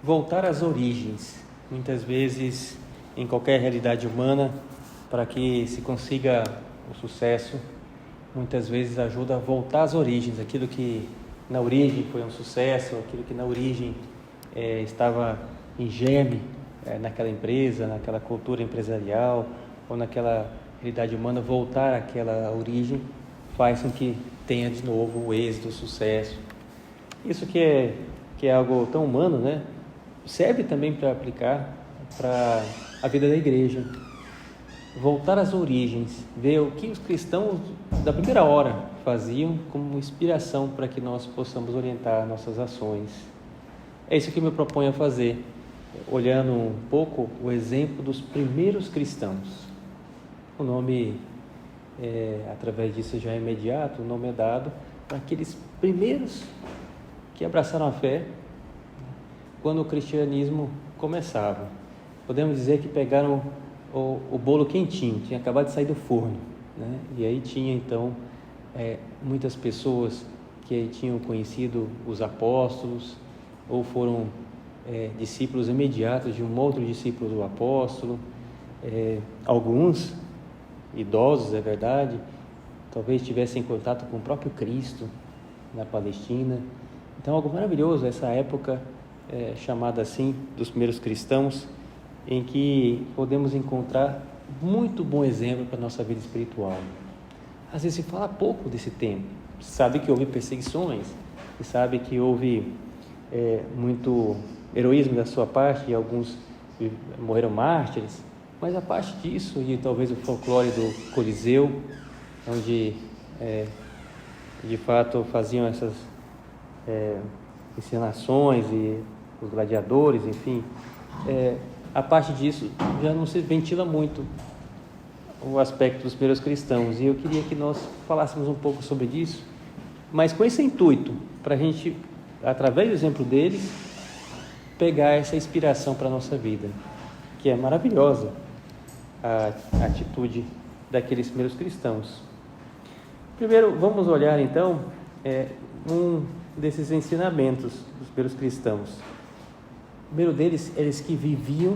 voltar às origens. Muitas vezes, em qualquer realidade humana, para que se consiga o sucesso, muitas vezes ajuda a voltar às origens, aquilo que na origem foi um sucesso, aquilo que na origem estava em germe naquela empresa, naquela cultura empresarial ou naquela realidade humana, voltar àquela origem faz com que tenha de novo o êxito, o sucesso. Isso que é algo tão humano, né? Serve também para aplicar para a vida da igreja. Voltar às origens, ver o que os cristãos da primeira hora faziam como inspiração para que nós possamos orientar nossas ações. É isso que eu me proponho a fazer, olhando um pouco o exemplo dos primeiros cristãos. O nome, através disso já é imediato, o nome é dado para aqueles primeiros que abraçaram a fé quando o cristianismo começava. Podemos dizer que pegaram o bolo quentinho, tinha acabado de sair do forno, né? E aí tinha então muitas pessoas que tinham conhecido os apóstolos ou foram discípulos imediatos de um outro discípulo do apóstolo, alguns idosos, é verdade, talvez tivessem contato com o próprio Cristo na Palestina. Então, algo maravilhoso, essa época chamada assim, dos primeiros cristãos, em que podemos encontrar muito bom exemplo para a nossa vida espiritual. Às vezes se fala pouco desse tempo, se sabe que houve perseguições, se sabe que houve muito heroísmo da sua parte, e alguns morreram mártires, mas a parte disso, e talvez o folclore do Coliseu, onde de fato faziam essas encenações e os gladiadores, enfim, a parte disso já não se ventila muito o aspecto dos primeiros cristãos, e eu queria que nós falássemos um pouco sobre isso, mas com esse intuito, para a gente, através do exemplo deles, pegar essa inspiração para a nossa vida, que é maravilhosa a atitude daqueles primeiros cristãos. Primeiro, vamos olhar então um desses ensinamentos dos primeiros cristãos. O primeiro deles, eles que viviam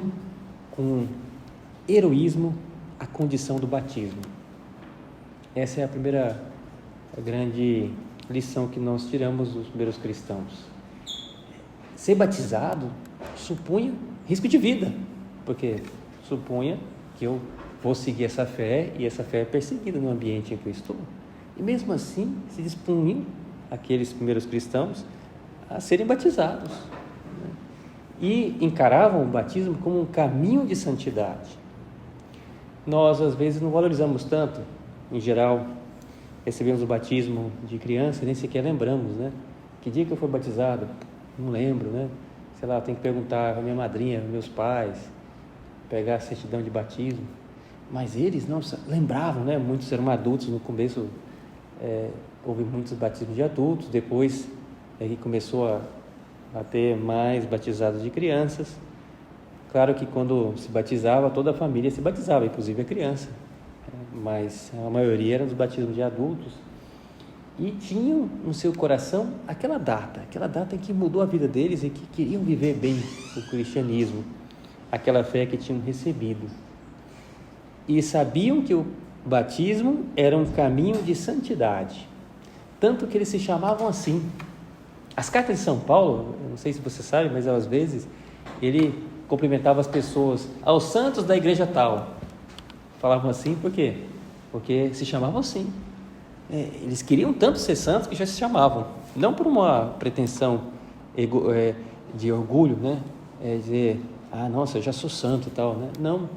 com heroísmo a condição do batismo. Essa é a primeira grande lição que nós tiramos dos primeiros cristãos. Ser batizado supunha risco de vida, porque supunha que eu vou seguir essa fé, e essa fé é perseguida no ambiente em que eu estou. E mesmo assim, se dispunham aqueles primeiros cristãos a serem batizados, né? E encaravam o batismo como um caminho de santidade. Nós, às vezes, não valorizamos tanto. Em geral, recebemos o batismo de criança e nem sequer lembramos, né? Que dia que eu fui batizado? Não lembro, né? Sei lá, tem que perguntar à minha madrinha, aos meus pais, pegar a certidão de batismo. Mas eles não lembravam, né? Muitos eram adultos no começo. Houve muitos batismos de adultos, depois começou a ter mais batizados de crianças. Claro que quando se batizava, toda a família se batizava, inclusive a criança, mas a maioria eram os batismos de adultos, e tinham no seu coração aquela data em que mudou a vida deles e que queriam viver bem o cristianismo, aquela fé que tinham recebido, e sabiam que o batismo era um caminho de santidade, tanto que eles se chamavam assim. As cartas de São Paulo, eu não sei se você sabe, mas às vezes ele cumprimentava as pessoas, aos santos da igreja tal. Falavam assim por quê? Porque se chamavam assim. Eles queriam tanto ser santos que já se chamavam, não por uma pretensão de orgulho, né? Dizer, nossa, eu já sou santo e tal, né? Não,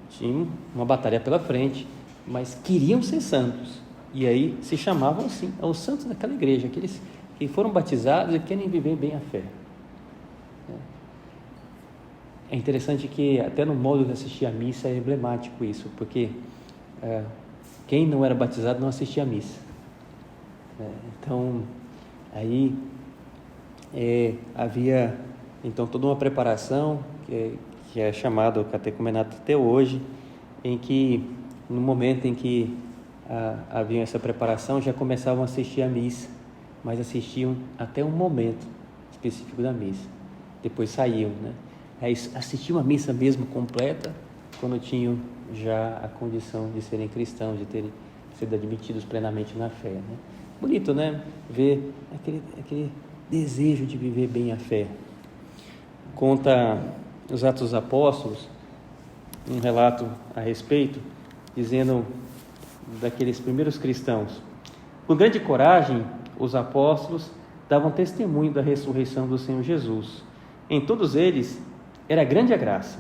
tinham uma batalha pela frente, mas queriam ser santos, e aí se chamavam assim, aos santos daquela igreja, aqueles que foram batizados e querem viver bem a fé. É interessante que até no modo de assistir a missa é emblemático isso, porque quem não era batizado não assistia a missa. Então, aí havia então toda uma preparação que é chamado catecumenato até hoje, em que no momento em que havia essa preparação, já começavam a assistir a missa, mas assistiam até um momento específico da missa. depois saíam, né? Aí assistiam a missa mesmo completa quando tinham já a condição de serem cristãos, de terem sido admitidos plenamente na fé, né? Bonito, né? Ver aquele desejo de viver bem a fé. Conta os Atos dos Apóstolos um relato a respeito, dizendo daqueles primeiros cristãos: com grande coragem, os apóstolos davam testemunho da ressurreição do Senhor Jesus. Em todos eles era grande a graça.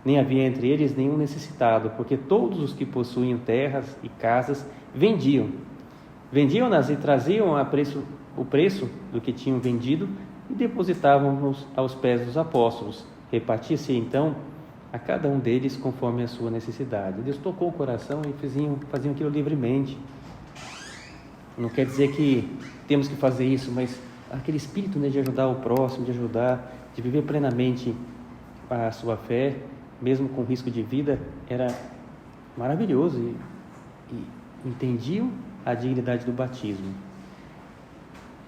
Nem havia entre eles nenhum necessitado, porque todos os que possuíam terras e casas vendiam-nas e traziam o preço do que tinham vendido e depositavam-nos aos pés dos apóstolos. Repartia-se então a cada um deles conforme a sua necessidade. Deus tocou o coração e faziam aquilo livremente. Não quer dizer que temos que fazer isso, mas aquele espírito, né, de ajudar o próximo, de ajudar, de viver plenamente a sua fé, mesmo com risco de vida, era maravilhoso e entendiam a dignidade do batismo.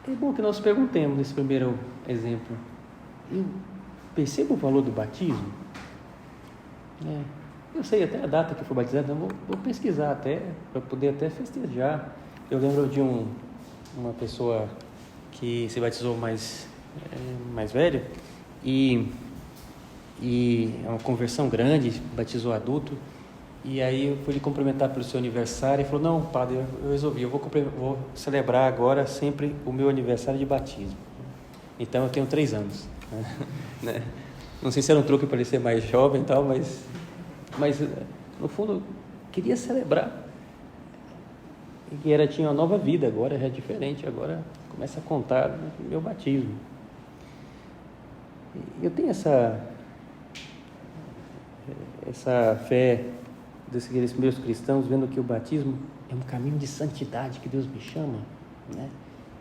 É bom que nós perguntemos nesse primeiro exemplo: eu percebo o valor do batismo? Eu sei até a data que foi batizado, então vou pesquisar até, para poder até festejar. Eu lembro de uma pessoa que se batizou mais velho e é uma conversão grande, batizou adulto, e aí eu fui lhe cumprimentar pelo seu aniversário e falou: não, padre, eu resolvi, eu vou celebrar agora sempre o meu aniversário de batismo. Então eu tenho 3 anos, né? Não sei se era um truque para ele ser mais jovem e tal, mas no fundo eu queria celebrar. E que tinha uma nova vida, agora já é diferente, agora começa a contar o meu batismo. Eu tenho essa fé desses meus cristãos, vendo que o batismo é um caminho de santidade que Deus me chama, né?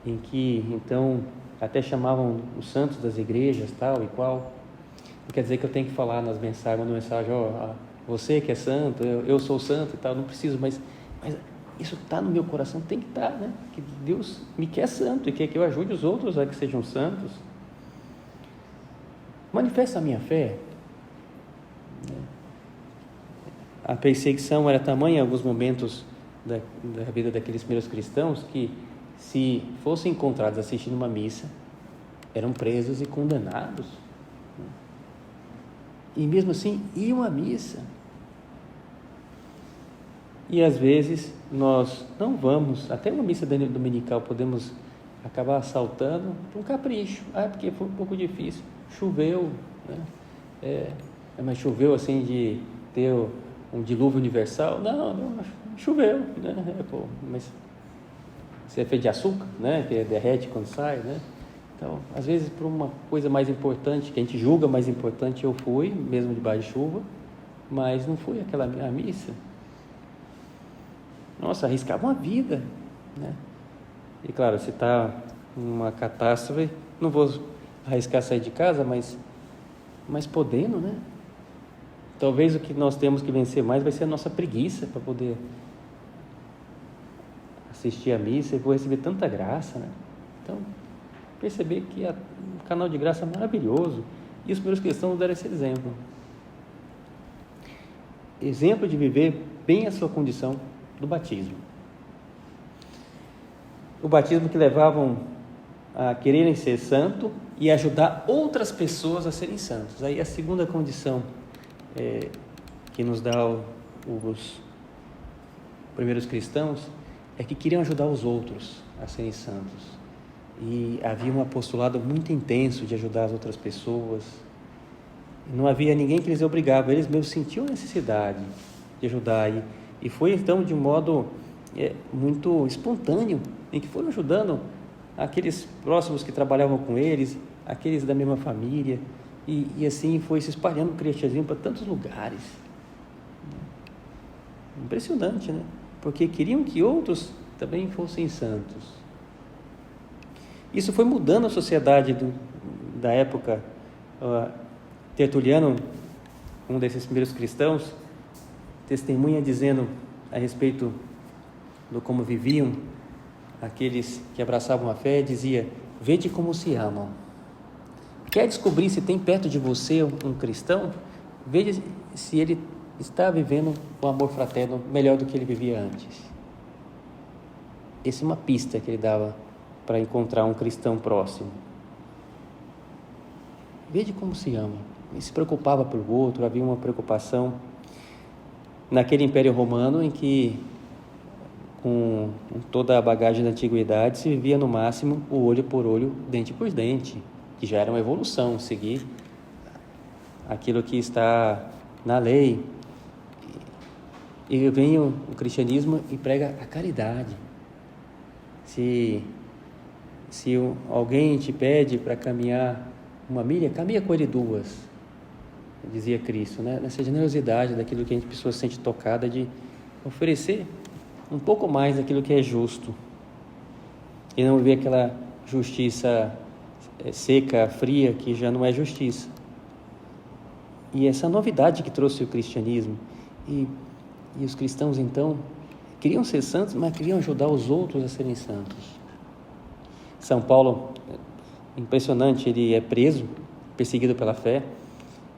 Em que, então, até chamavam os santos das igrejas, tal e qual. Não quer dizer que eu tenho que falar nas mensagens, você que é santo, eu sou santo e tal, não preciso, mas isso está no meu coração, tem que estar, né? Que Deus me quer santo e quer que eu ajude os outros a que sejam santos. Manifesta a minha fé. A perseguição era tamanha em alguns momentos da vida daqueles primeiros cristãos que, se fossem encontrados assistindo uma missa, eram presos e condenados. E mesmo assim, iam à missa. E às vezes nós não vamos, até uma missa dominical podemos acabar saltando por um capricho. Porque foi um pouco difícil, choveu, né? Mas choveu assim de ter um dilúvio universal? Não, choveu, né? Mas você é feito de açúcar, né? Que derrete quando sai, né? Então, às vezes, por uma coisa mais importante, que a gente julga mais importante, eu fui, mesmo debaixo de chuva, mas não fui a missa. Nossa, arriscava uma vida, né? E claro, se está uma catástrofe, não vou arriscar sair de casa, mas podendo, né? Talvez o que nós temos que vencer mais vai ser a nossa preguiça para poder assistir a missa e vou receber tanta graça, né? Então, perceber que o canal de graça é maravilhoso, e os primeiros cristãos deram esse exemplo. Exemplo de viver bem a sua condição do batismo. O batismo que levavam a quererem ser santo e ajudar outras pessoas a serem santos. Aí a segunda condição que nos dá os primeiros cristãos é que queriam ajudar os outros a serem santos. E havia um apostolado muito intenso de ajudar as outras pessoas. Não havia ninguém que eles obrigava, eles mesmos sentiam necessidade de ajudar. E foi então de um modo muito espontâneo, em que foram ajudando aqueles próximos que trabalhavam com eles, aqueles da mesma família, e assim foi se espalhando o cristianismo para tantos lugares. Impressionante, né? Porque queriam que outros também fossem santos. Isso foi mudando a sociedade da época. Tertuliano, um desses primeiros cristãos, testemunha dizendo a respeito do como viviam aqueles que abraçavam a fé, dizia: vede como se amam. Quer descobrir se tem perto de você um cristão? Veja se ele está vivendo o amor fraterno melhor do que ele vivia antes. Essa é uma pista que ele dava para encontrar um cristão próximo. Veja como se ama. Ele se preocupava pelo outro, havia uma preocupação naquele Império Romano em que, com toda a bagagem da antiguidade, se vivia no máximo o olho por olho, dente por dente, que já era uma evolução, seguir aquilo que está na lei. E vem o cristianismo e prega a caridade. Se alguém te pede para caminhar 1 milha, caminha com ele 2, dizia Cristo, né? Nessa generosidade daquilo que a pessoa se sente tocada, de oferecer um pouco mais daquilo que é justo e não ver aquela justiça seca, fria, que já não é justiça. E essa novidade que trouxe o cristianismo, e os cristãos então queriam ser santos, mas queriam ajudar os outros a serem santos. São Paulo, impressionante, ele é preso, perseguido pela fé,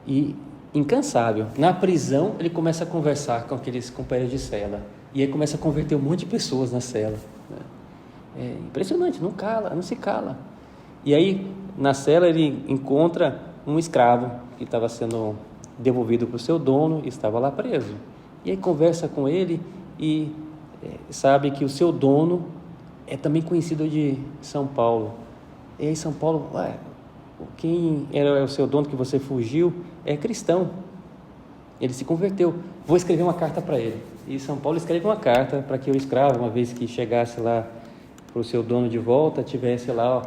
e incansável. Na prisão ele começa a conversar com aqueles companheiros de cela, e aí começa a converter um monte de pessoas na cela. É impressionante, não se cala. E aí na cela ele encontra um escravo que estava sendo devolvido para o seu dono e estava lá preso. E aí conversa com ele e sabe que o seu dono é também conhecido de São Paulo. E aí São Paulo, quem era o seu dono que você fugiu é cristão. Ele se converteu. Vou escrever uma carta para ele. E São Paulo escreve uma carta para que o escravo, uma vez que chegasse lá para o seu dono de volta, tivesse lá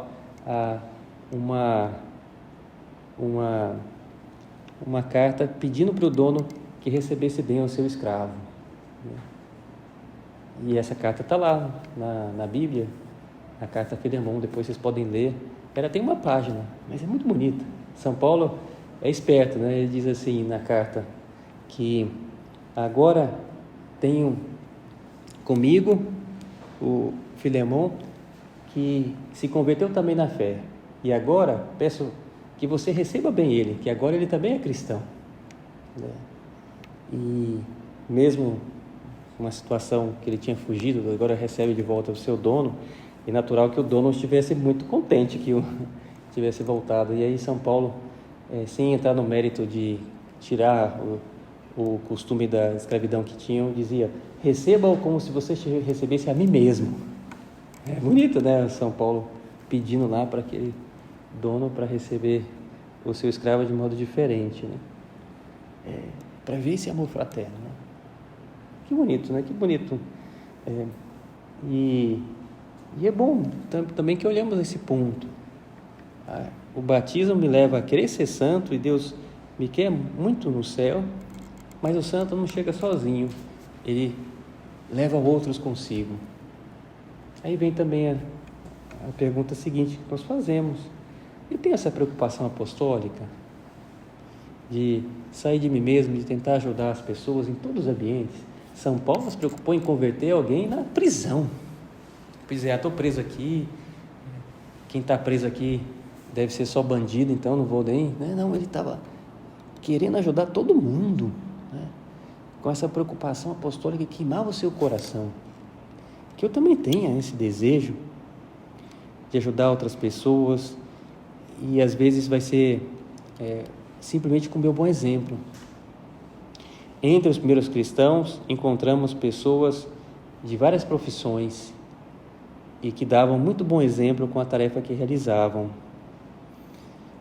uma carta pedindo para o dono que recebesse bem o seu escravo. E essa carta está lá na Bíblia, a carta a Filemão, depois vocês podem ler. Ela tem 1 página, mas é muito bonita. São Paulo é esperto, né? Ele diz assim na carta, que agora tenho comigo o Filemão, que se converteu também na fé, e agora peço que você receba bem ele, que agora ele também é cristão. E mesmo uma situação que ele tinha fugido, agora recebe de volta o seu dono, e natural que o dono estivesse muito contente que o tivesse voltado. E aí São Paulo, sem entrar no mérito de tirar o costume da escravidão que tinham, dizia: receba-o como se você recebesse a mim mesmo. É bonito, né? São Paulo pedindo lá para aquele dono para receber o seu escravo de modo diferente, né? Para ver esse amor fraterno, né? Que bonito, né? Que bonito. E é bom também que olhamos esse ponto. O batismo me leva a querer ser santo, e Deus me quer muito no céu, mas o santo não chega sozinho, ele leva outros consigo. Aí vem também a pergunta seguinte que nós fazemos: eu tenho essa preocupação apostólica de sair de mim mesmo, de tentar ajudar as pessoas em todos os ambientes? São Paulo se preocupou em converter alguém na prisão. Estou preso aqui, quem está preso aqui deve ser só bandido, então não vou nem... Não, ele estava querendo ajudar todo mundo, né? Com essa preocupação apostólica que queimava o seu coração. Que eu também tenha esse desejo de ajudar outras pessoas, e às vezes vai ser simplesmente com o meu bom exemplo. Entre os primeiros cristãos encontramos pessoas de várias profissões e que davam muito bom exemplo com a tarefa que realizavam.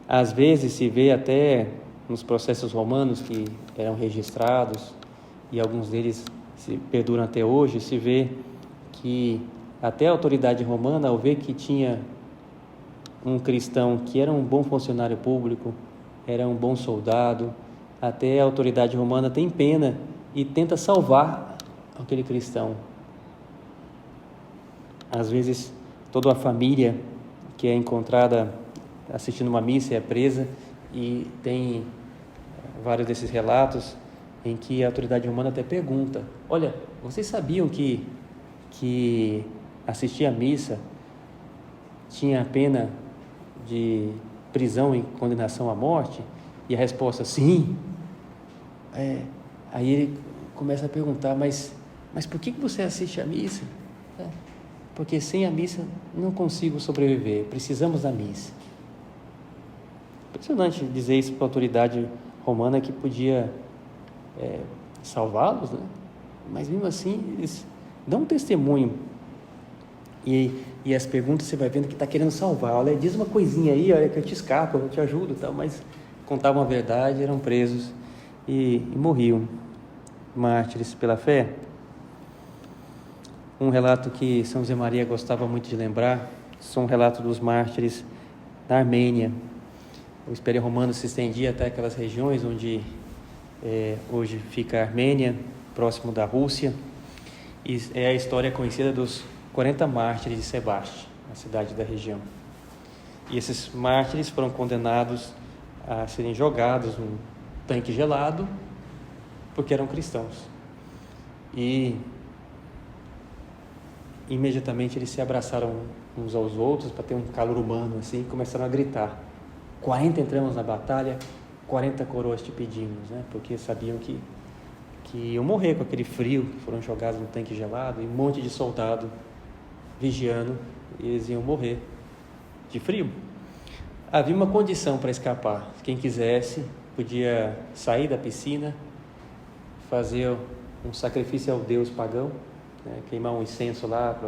Às vezes se vê até nos processos romanos que eram registrados, e alguns deles se perduram até hoje, se vê que até a autoridade romana, ao ver que tinha um cristão que era um bom funcionário público, era um bom soldado, até a autoridade romana tem pena e tenta salvar aquele cristão. Às vezes toda a família que é encontrada assistindo uma missa é presa, e tem vários desses relatos em que a autoridade romana até pergunta: olha, vocês sabiam que assistir à missa tinha a pena de prisão e condenação à morte? E a resposta, sim. Aí ele começa a perguntar, mas por que você assiste à missa? Porque sem a missa não consigo sobreviver, precisamos da missa. Impressionante dizer isso para a autoridade romana que podia salvá-los, né? Mas mesmo assim eles dão um testemunho. E as perguntas você vai vendo que está querendo salvar. Olha, diz uma coisinha aí, olha que eu te escapo, eu te ajudo, tal. Mas contavam a verdade, eram presos e morriam, mártires pela fé. Um relato que São José Maria gostava muito de lembrar, são um relato dos mártires da Armênia. O Império Romano se estendia até aquelas regiões onde hoje fica a Armênia, próximo da Rússia, e é a história conhecida dos 40 mártires de Sebaste, a cidade da região. E esses mártires foram condenados a serem jogados num tanque gelado porque eram cristãos. E imediatamente eles se abraçaram uns aos outros para ter um calor humano assim, e começaram a gritar: 40 entramos na batalha, 40 coroas te pedimos, né? Porque sabiam que iam morrer com aquele frio, que foram jogados no tanque gelado, e um monte de soldado vigiando, e eles iam morrer de frio. Havia uma condição para escapar: quem quisesse podia sair da piscina, fazer um sacrifício ao deus pagão, né? Queimar um incenso lá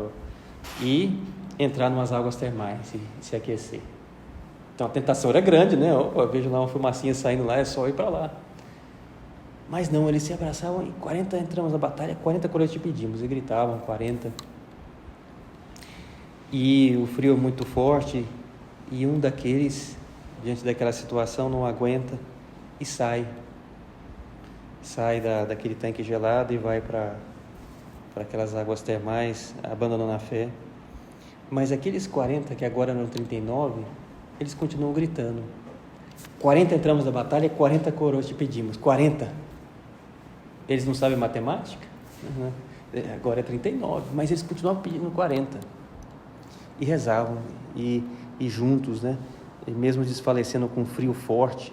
e entrar numas águas termais e se aquecer. Então a tentação era grande, né? Eu vejo lá uma fumacinha saindo lá, é só ir para lá. Mas não, eles se abraçavam e 40 entramos na batalha, 40 coroas te pedimos, e gritavam 40. E o frio é muito forte, e um daqueles, diante daquela situação, não aguenta e sai daquele tanque gelado e vai para aquelas águas termais, abandonando a fé. Mas aqueles 40, que agora eram 39, eles continuam gritando: 40 entramos na batalha, 40 coroas te pedimos. 40. Eles não sabem matemática? Uhum. Agora é 39, mas eles continuavam pedindo 40. E rezavam, e juntos, né? E mesmo desfalecendo com frio forte.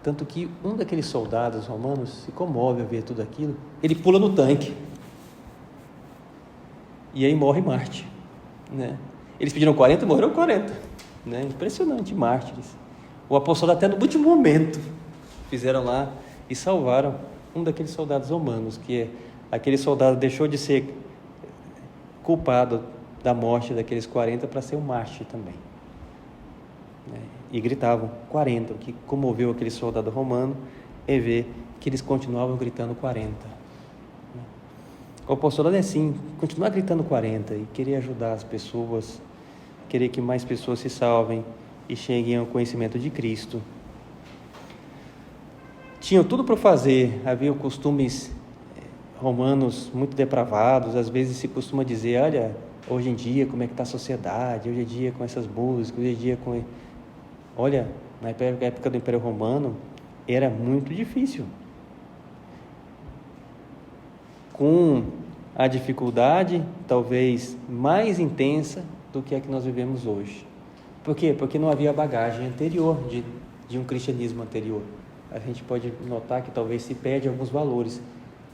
Tanto que um daqueles soldados romanos se comove a ver tudo aquilo, ele pula no tanque. E aí morre Marte, né? Eles pediram 40, morreram 40, né? Impressionante, mártires. O apostolado até no último momento fizeram lá e salvaram um daqueles soldados romanos, que aquele soldado deixou de ser culpado da morte daqueles 40 para ser um mártir também, né? E gritavam 40, o que comoveu aquele soldado romano é ver que eles continuavam gritando 40. O apostolado é assim, continuar gritando 40 e querer ajudar as pessoas, querer que mais pessoas se salvem e cheguem ao conhecimento de Cristo. Tinham tudo para fazer, havia costumes romanos muito depravados. Às vezes se costuma dizer: olha, hoje em dia como é que está a sociedade, hoje em dia com essas músicas, hoje em dia com... Olha, na época do Império Romano era muito difícil, com a dificuldade talvez mais intensa do que a que nós vivemos hoje. Por quê? Porque não havia bagagem anterior de um cristianismo anterior. A gente pode notar que talvez se perde alguns valores,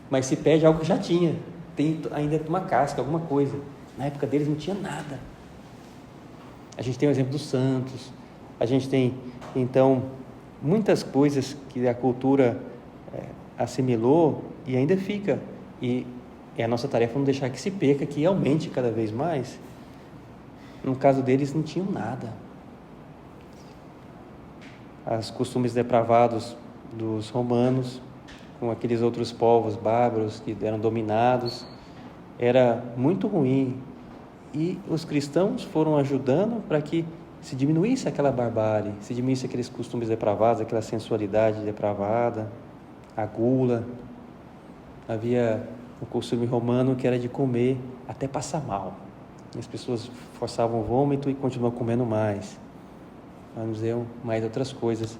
mas se perde algo que já tinha, tem ainda uma casca, alguma coisa. Na época deles não tinha nada. A gente tem o exemplo dos santos, a gente tem, então, muitas coisas que a cultura assimilou e ainda fica. E é a nossa tarefa não deixar que se perca, que aumente cada vez mais. No caso deles, não tinham nada. Os costumes depravados dos romanos, com aqueles outros povos bárbaros que eram dominados, era muito ruim. E os cristãos foram ajudando para que se diminuísse aquela barbárie, se diminuísse aqueles costumes depravados, aquela sensualidade depravada, a gula. Havia o costume romano que era de comer até passar mal. As pessoas forçavam o vômito e continuavam comendo mais. Vamos dizer, mais outras coisas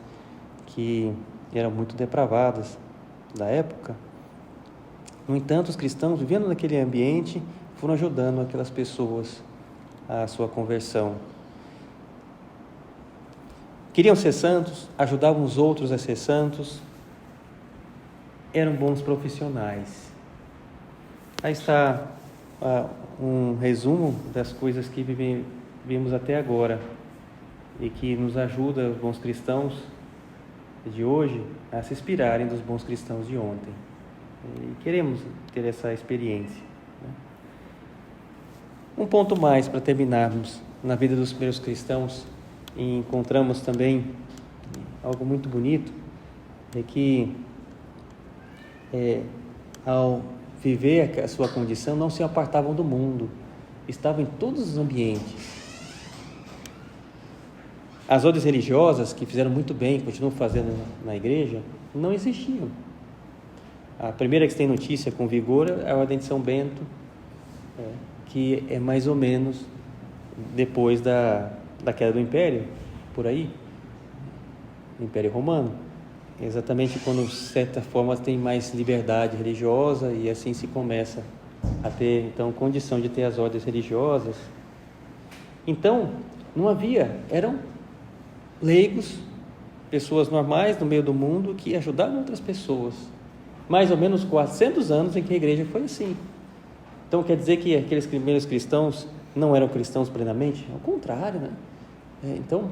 que eram muito depravadas da época. No entanto, os cristãos, vivendo naquele ambiente, foram ajudando aquelas pessoas à sua conversão. queriam ser santos, ajudavam os outros a ser santos, eram bons profissionais. Aí está um resumo das coisas que vivemos até agora e que nos ajuda, os bons cristãos de hoje, a se inspirarem dos bons cristãos de ontem. E queremos ter essa experiência. Um ponto mais para terminarmos na vida dos primeiros cristãos, e encontramos também algo muito bonito, é que ao viver a sua condição, não se apartavam do mundo, estavam em todos os ambientes. As ordens religiosas, que fizeram muito bem, continuam fazendo na igreja, não existiam. A primeira que se tem notícia com vigor é a Ordem de São Bento, que é mais ou menos depois da queda do Império, por aí, Império Romano. Exatamente quando, de certa forma, tem mais liberdade religiosa e assim se começa a ter, então, condição de ter as ordens religiosas. Então, não havia, eram leigos, pessoas normais no meio do mundo que ajudavam outras pessoas. Mais ou menos 400 anos em que a igreja foi assim. Então, quer dizer que aqueles primeiros cristãos não eram cristãos plenamente? Ao contrário, né? Então,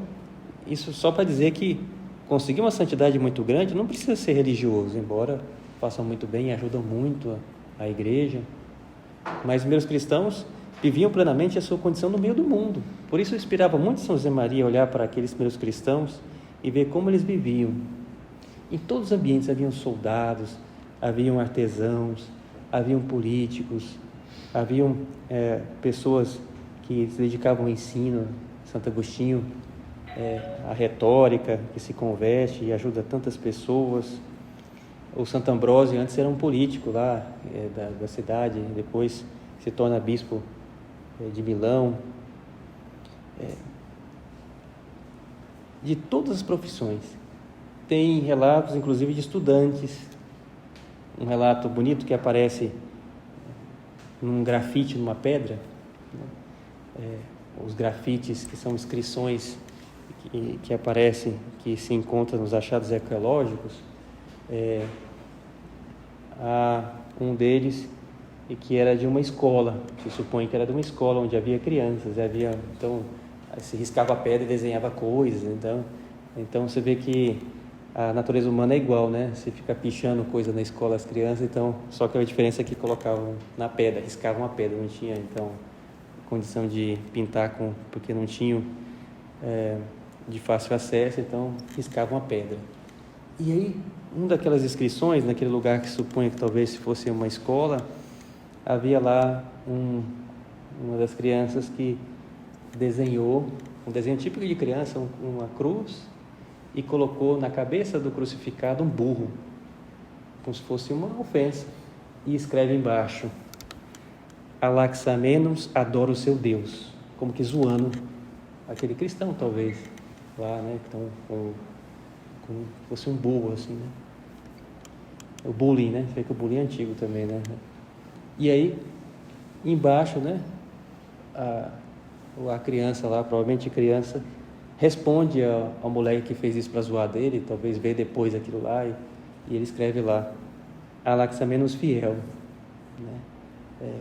isso só para dizer que conseguir uma santidade muito grande não precisa ser religioso, embora façam muito bem e ajudam muito a igreja. Mas os primeiros cristãos viviam plenamente a sua condição no meio do mundo. Por isso inspirava muito São José Maria a olhar para aqueles primeiros cristãos e ver como eles viviam. Em todos os ambientes haviam soldados, haviam artesãos, haviam políticos, haviam pessoas que se dedicavam ao ensino. Santo Agostinho, a retórica, que se converte e ajuda tantas pessoas. O Santo Ambrósio antes era um político lá da cidade, depois se torna bispo de Milão. De todas as profissões. Tem relatos, inclusive, de estudantes. Um relato bonito que aparece num grafite numa pedra. Os grafites, que são inscrições que aparecem, que se encontram nos achados arqueológicos. Há um deles que era de uma escola, se supõe que era de uma escola onde havia crianças, então se riscava a pedra e desenhava coisas, então você vê que a natureza humana é igual, né? Você fica pichando coisa na escola as crianças, então só que a diferença é que colocavam na pedra, riscavam a pedra, não tinha então condição de pintar porque não tinham de fácil acesso, então riscavam a pedra. E aí, uma daquelas inscrições, naquele lugar que supunha que talvez fosse uma escola, havia lá uma das crianças que desenhou, um desenho típico de criança, uma cruz, e colocou na cabeça do crucificado um burro, como se fosse uma ofensa, e escreve embaixo: Alaxamenos adora o seu Deus, como que zoando aquele cristão, talvez, lá, né, então, como fosse um burro, assim, né? O bullying, né? Sei que o bullying é antigo também, né? E aí, embaixo, né, a criança lá, provavelmente criança, responde ao moleque que fez isso para zoar dele, talvez vê depois aquilo lá, e ele escreve lá: Alaxamenos fiel, né?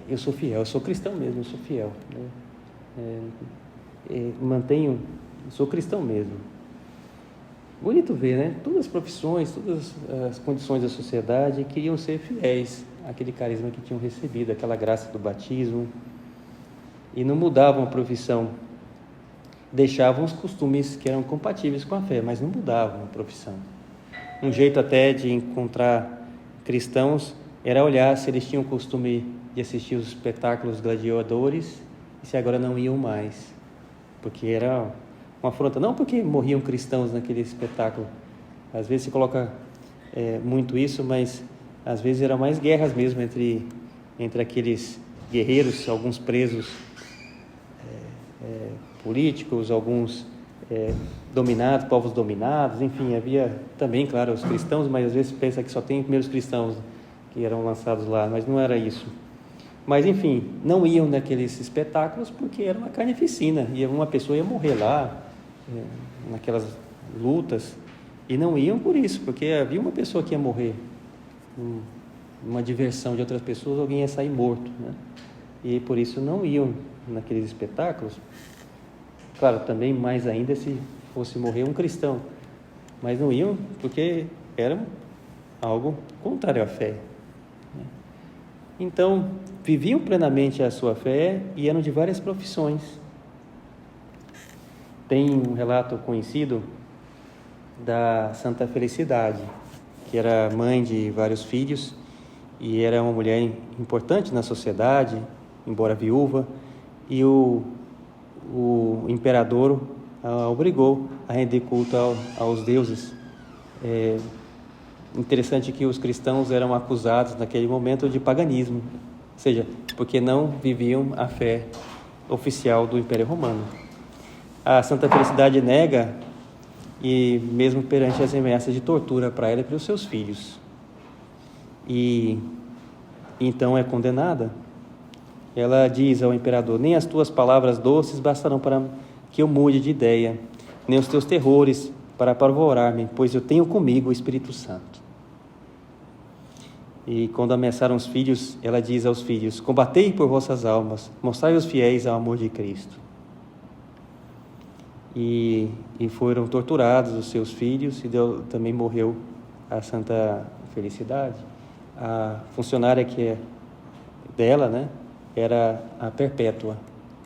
Eu sou fiel, eu sou cristão mesmo, eu sou fiel, né? Sou cristão mesmo. Bonito ver, né? Todas as profissões, todas as condições da sociedade queriam ser fiéis àquele carisma que tinham recebido, aquela graça do batismo, e não mudavam a profissão. Deixavam os costumes que eram compatíveis com a fé, mas não mudavam a profissão. Um jeito até de encontrar cristãos era olhar se eles tinham o costume de assistir os espetáculos gladiadores e se agora não iam mais, porque era uma afronta, não porque morriam cristãos naquele espetáculo. Às vezes se coloca muito isso, mas às vezes eram mais guerras mesmo entre aqueles guerreiros, alguns presos políticos, alguns dominados, povos dominados, enfim, havia também, claro, os cristãos, mas às vezes pensa que só tem primeiros cristãos que eram lançados lá, mas não era isso. Mas enfim, não iam naqueles espetáculos porque era uma carnificina, e uma pessoa ia morrer lá, naquelas lutas, e não iam por isso, porque havia uma pessoa que ia morrer, uma diversão de outras pessoas, alguém ia sair morto, né? E por isso não iam naqueles espetáculos. Claro, também mais ainda se fosse morrer um cristão, mas não iam porque era algo contrário à fé. Então, viviam plenamente a sua fé e eram de várias profissões. Tem um relato conhecido da Santa Felicidade, que era mãe de vários filhos e era uma mulher importante na sociedade, embora viúva, e o imperador a obrigou a render culto aos deuses. Interessante que os cristãos eram acusados naquele momento de paganismo, ou seja, porque não viviam a fé oficial do Império Romano. A Santa Felicidade nega, e mesmo perante as ameaças de tortura para ela e para os seus filhos. E então é condenada. Ela diz ao imperador: nem as tuas palavras doces bastarão para que eu mude de ideia, nem os teus terrores para apavorar-me, pois eu tenho comigo o Espírito Santo. E quando ameaçaram os filhos, ela diz aos filhos: combatei por vossas almas, mostrai os fiéis ao amor de Cristo. E foram torturados os seus filhos, e também morreu a Santa Felicidade. A funcionária que é dela, né, era a Perpétua,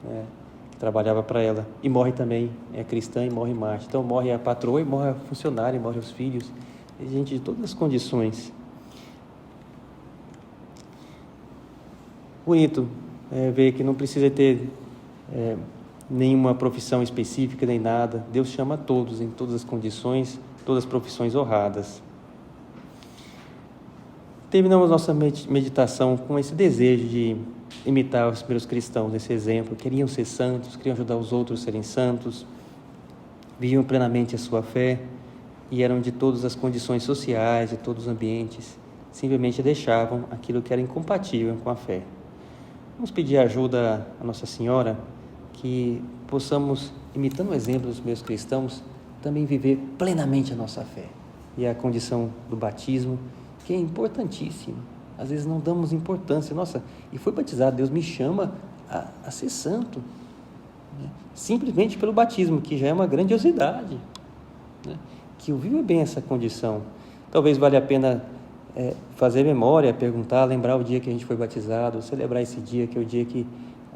né, que trabalhava para ela, e morre também, é cristã e morre mártir. Então morre a patroa e morre a funcionária, e morre os filhos, e gente de todas as condições. Bonito ver que não precisa ter nenhuma profissão específica, nem nada. Deus chama todos, em todas as condições, todas as profissões honradas. Terminamos nossa meditação com esse desejo de imitar os primeiros cristãos, esse exemplo. Queriam ser santos, queriam ajudar os outros a serem santos, viviam plenamente a sua fé e eram de todas as condições sociais, de todos os ambientes, simplesmente deixavam aquilo que era incompatível com a fé. Vamos pedir ajuda a Nossa Senhora, que possamos, imitando o exemplo dos meus cristãos, também viver plenamente a nossa fé. E a condição do batismo, que é importantíssima. Às vezes não damos importância. Nossa, e foi batizado, Deus me chama a ser santo, né? Simplesmente pelo batismo, que já é uma grandiosidade, né? Que eu vivo bem essa condição. Talvez valha a pena fazer memória, perguntar, lembrar o dia que a gente foi batizado, celebrar esse dia, que é o dia que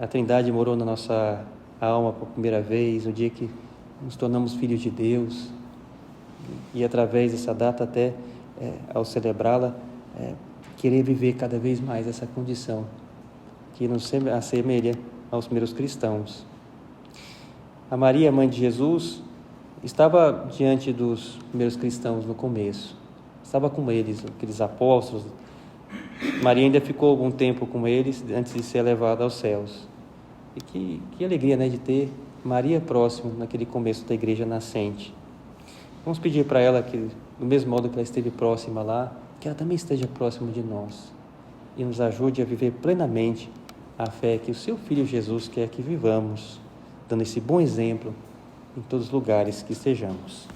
a Trindade morou na nossa alma pela primeira vez, o dia que nos tornamos filhos de Deus. E através dessa data, até ao celebrá-la, querer viver cada vez mais essa condição que nos assemelha aos primeiros cristãos. A Maria, mãe de Jesus, estava diante dos primeiros cristãos no começo. Estava com eles, aqueles apóstolos. Maria ainda ficou algum tempo com eles antes de ser levada aos céus. E que alegria, né, de ter Maria próximo naquele começo da igreja nascente. Vamos pedir para ela que, do mesmo modo que ela esteve próxima lá, que ela também esteja próxima de nós e nos ajude a viver plenamente a fé que o seu Filho Jesus quer que vivamos, dando esse bom exemplo em todos os lugares que estejamos.